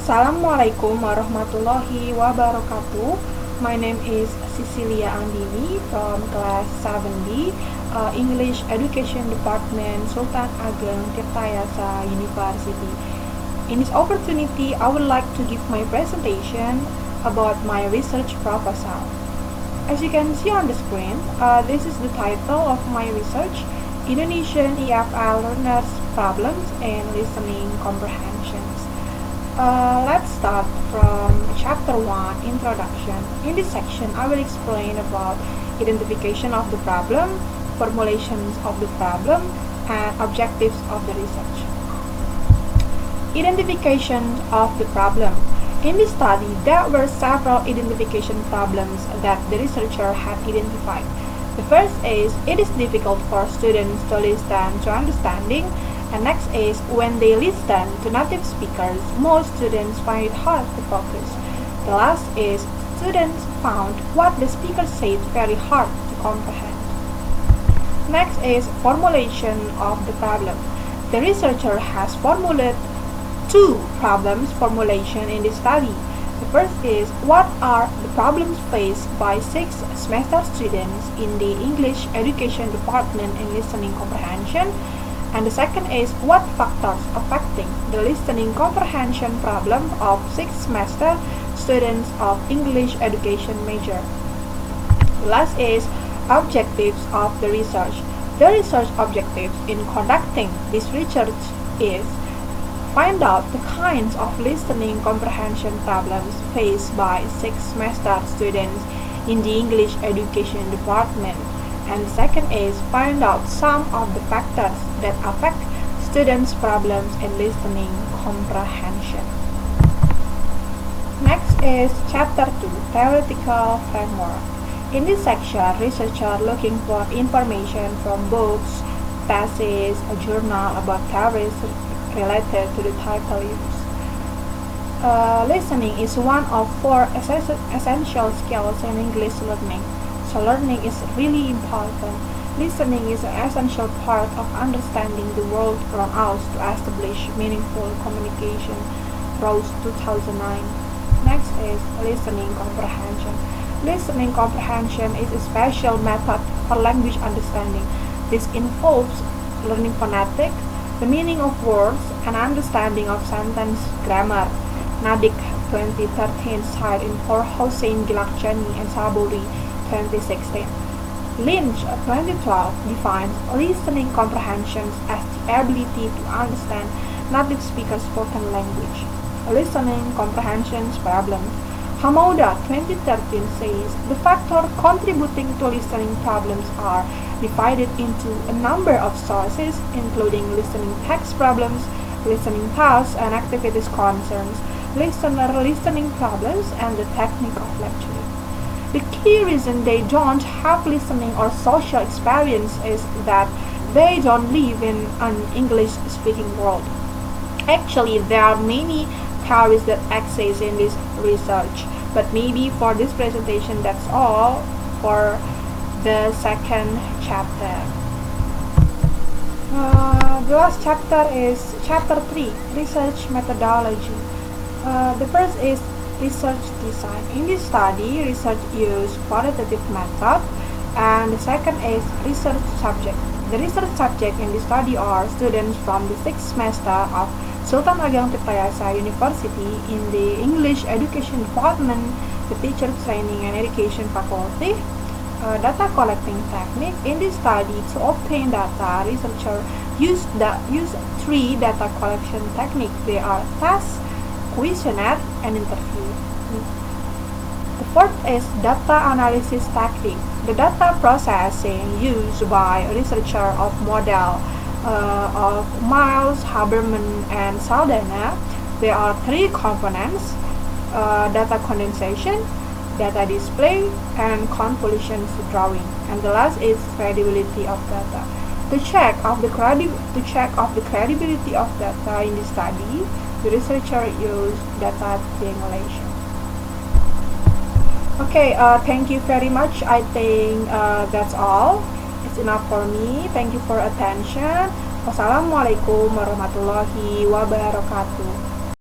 Assalamualaikum warahmatullahi wabarakatuh. My name is Sissilia Andini from class 7B, English Education Department, Sultan Ageng Tirtayasa University. In this opportunity, I would like to give my presentation about my research proposal. As you can see on the screen, this is the title of my research, Indonesian EFL Learners' Problems and Listening Comprehensions. Let's start from Chapter 1, Introduction. In this section, I will explain about identification of the problem, formulations of the problem, and objectives of the research. Identification of the problem. In this study, there were several identification problems that the researcher had identified. The first is, it is difficult for students to listen to understanding, and next is, when they listen to native speakers, most students find it hard to focus. The last is, students found what the speaker said very hard to comprehend. Next is formulation of the problem. The researcher has formulated two problems formulation in this study. The first is, what are the problems faced by 6th semester students in the English Education Department in listening comprehension? And the second is, what factors affecting the listening comprehension problem of 6th semester students of English education major? The last is, objectives of the research. The research objectives in conducting this research is, find out the kinds of listening comprehension problems faced by 6th semester students in the English Education Department. And the second is, find out some of the factors that affect students' problems in listening comprehension. Next is Chapter 2, Theoretical Framework. In this section, researcher looking for information from books, theses, a journal about theories related to the title used. Listening is one of 4 essential skills in English learning. So learning is really important. Listening is an essential part of understanding the world around us to establish meaningful communication. Rose 2009. Next is listening comprehension. Listening comprehension is a special method for language understanding. This involves learning phonetic, the meaning of words, and understanding of sentence grammar. Nadik 2013 cited for Hossein Gilakchani and Saburi 2016. Lynch 2012 defines listening comprehensions as the ability to understand native speakers' spoken language. Listening comprehensions problems. Hamouda 2013 says the factors contributing to listening problems are divided into a number of sources, including listening text problems, listening tasks and activities concerns, listener listening problems, and the technique of lecturing. The key reason they don't have listening or social experience is that they don't live in an English-speaking world. Actually, there are many theories that exist in this research, but maybe for this presentation that's all for the second chapter. The last chapter is Chapter 3, Research Methodology. The first is research design. In this study, research used qualitative method, and the second is research subject. The research subject in this study are students from the 6th semester of Sultan Ageng Tirtayasa University in the English Education Department, the Teacher Training and Education Faculty. Data collecting technique. In this study, to obtain data, researcher used 3 data collection techniques. They are test, questionnaire, and interview. The fourth is data analysis technique. The data processing used by researcher of model of Miles, Haberman, and Saldana. There are 3 components: data condensation, data display, and convolution drawing. And the last is credibility of data. To check of the credibility of data in this study, the researcher used data triangulation. Okay, thank you very much. I think that's all. It's enough for me. Thank you for attention. Wassalamualaikum warahmatullahi wabarakatuh.